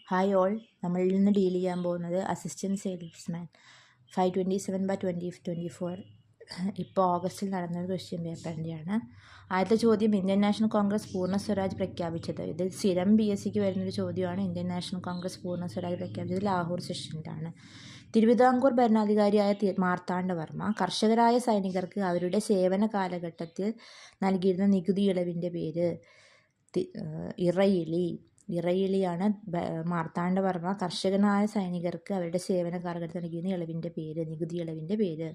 Hi all, നമ്മളിൽ നിന്ന് deal ചെയ്യാൻ പോകുന്നത് അസിസ്റ്റൻറ്റ് സെയിൽസ്മാൻ 527/2024. ഇപ്പോൾ ഓഗസ്റ്റിൽ നടന്നൊരു ക്വസ്റ്റ്യൻ പേപ്പറിൻ്റെയാണ്. ആദ്യത്തെ ചോദ്യം, ഇന്ത്യൻ നാഷണൽ കോൺഗ്രസ് പൂർണ്ണ സ്വരാജ് പ്രഖ്യാപിച്ചത്. ഇത് സ്ഥിരം PSCക്ക് വരുന്നൊരു ചോദ്യമാണ്. ഇന്ത്യൻ നാഷണൽ കോൺഗ്രസ് പൂർണ്ണ സ്വരാജ് പ്രഖ്യാപിച്ചത് ലാഹോർ സെഷനിലാണ്. തിരുവിതാംകൂർ ഭരണാധികാരിയായ മാർത്താണ്ഡവർമ്മ കർഷകരായ സൈനികർക്ക് അവരുടെ സേവന കാലഘട്ടത്തിൽ നൽകിയിരുന്ന നികുതി ഇളവിൻ്റെ പേര് ഇറയിലി. ഇറയിലിയാണ് മാർത്താണ്ഡവർമ്മ കർഷകനായ സൈനികർക്ക് അവരുടെ സേവന കാലഘട്ടത്തിൽ നൽകിയിരുന്ന ഇളവിൻ്റെ പേര്, നികുതി ഇളവിൻ്റെ പേര്.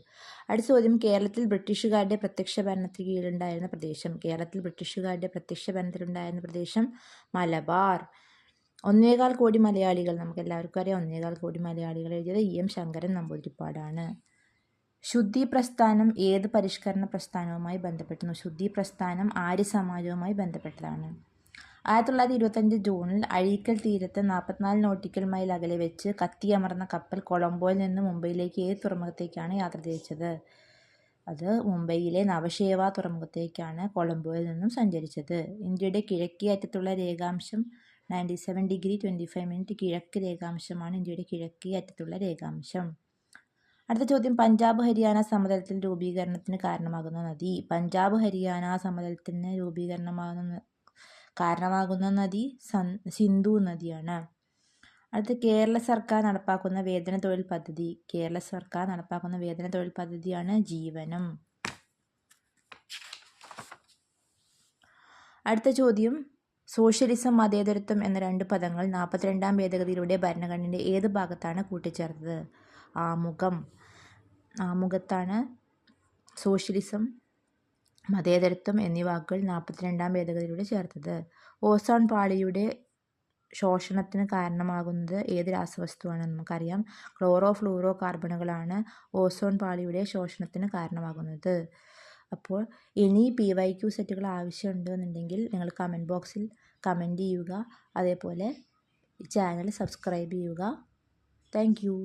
അടുത്ത ചോദ്യം, കേരളത്തിൽ ബ്രിട്ടീഷുകാരുടെ പ്രത്യക്ഷ ഭരണത്തിന് കീഴിലുണ്ടായിരുന്ന പ്രദേശം. കേരളത്തിൽ ബ്രിട്ടീഷുകാരുടെ പ്രത്യക്ഷ ഭരണത്തിലുണ്ടായിരുന്ന പ്രദേശം മലബാർ. 1.25 കോടി മലയാളികൾ, നമുക്ക് എല്ലാവർക്കും അറിയാം 1.25 കോടി മലയാളികൾ എഴുതിയത് EM ശങ്കരൻ നമ്പൂതിരിപ്പാടാണ്. ശുദ്ധി പ്രസ്ഥാനം ഏത് പരിഷ്കരണ പ്രസ്ഥാനവുമായി ബന്ധപ്പെട്ടുന്നു? ശുദ്ധി പ്രസ്ഥാനം ആര്യ സമാജവുമായി ബന്ധപ്പെട്ടതാണ്. 1925 ജൂണിൽ അഴീക്കൽ തീരത്ത് 44 നോട്ടിക്കൽ മൈൽ അകലെ വെച്ച് കത്തിയമർന്ന കപ്പൽ കൊളംബോയിൽ നിന്ന് മുംബൈയിലേക്ക് ഏത് തുറമുഖത്തേക്കാണ് യാത്ര തിരിച്ചത്? അത് മുംബൈയിലെ നവശേവ തുറമുഖത്തേക്കാണ് കൊളംബോയിൽ നിന്നും സഞ്ചരിച്ചത്. ഇന്ത്യയുടെ കിഴക്കേ അറ്റത്തുള്ള രേഖാംശം 97°25' കിഴക്ക് രേഖാംശമാണ് ഇന്ത്യയുടെ കിഴക്കേ അറ്റത്തുള്ള രേഖാംശം. അടുത്ത ചോദ്യം, പഞ്ചാബ് ഹരിയാന സമതലത്തിൽ രൂപീകരണത്തിന് കാരണമാകുന്ന നദി. പഞ്ചാബ് ഹരിയാന സമതലത്തിന് കാരണമാകുന്ന നദി സിന്ധു നദിയാണ്. അടുത്ത, കേരള സർക്കാർ നടപ്പാക്കുന്ന വേതന തൊഴിൽ പദ്ധതി. കേരള സർക്കാർ നടപ്പാക്കുന്ന വേതന തൊഴിൽ പദ്ധതിയാണ് ജീവനം. അടുത്ത ചോദ്യം, സോഷ്യലിസം, മതേതരത്വം എന്ന 2 പദങ്ങൾ 42ാം ഭേദഗതിയിലൂടെ ഭരണഘടനയുടെ ഏത് ഭാഗത്താണ് കൂട്ടിച്ചേർത്തത്? ആമുഖത്താണ് സോഷ്യലിസം, മതേതരത്വം എന്നീ വാക്കുകൾ 42ാം ഭേദഗതിയിലൂടെ ചേർത്തത്. ഓസോൺ പാളിയുടെ ശോഷണത്തിന് കാരണമാകുന്നത് ഏത് രാസവസ്തുവാണെന്ന് നമുക്കറിയാം. ക്ലോറോ ഫ്ലൂറോ കാർബണുകളാണ് ഓസോൺ പാളിയുടെ ശോഷണത്തിന് കാരണമാകുന്നത്. അപ്പോൾ ഇനി PYQ സെറ്റുകൾ ആവശ്യമുണ്ടെന്നുണ്ടെങ്കിൽ നിങ്ങൾ കമൻറ്റ് ബോക്സിൽ കമൻറ്റ് ചെയ്യുക. അതേപോലെ ചാനൽ സബ്സ്ക്രൈബ് ചെയ്യുക. Thank you.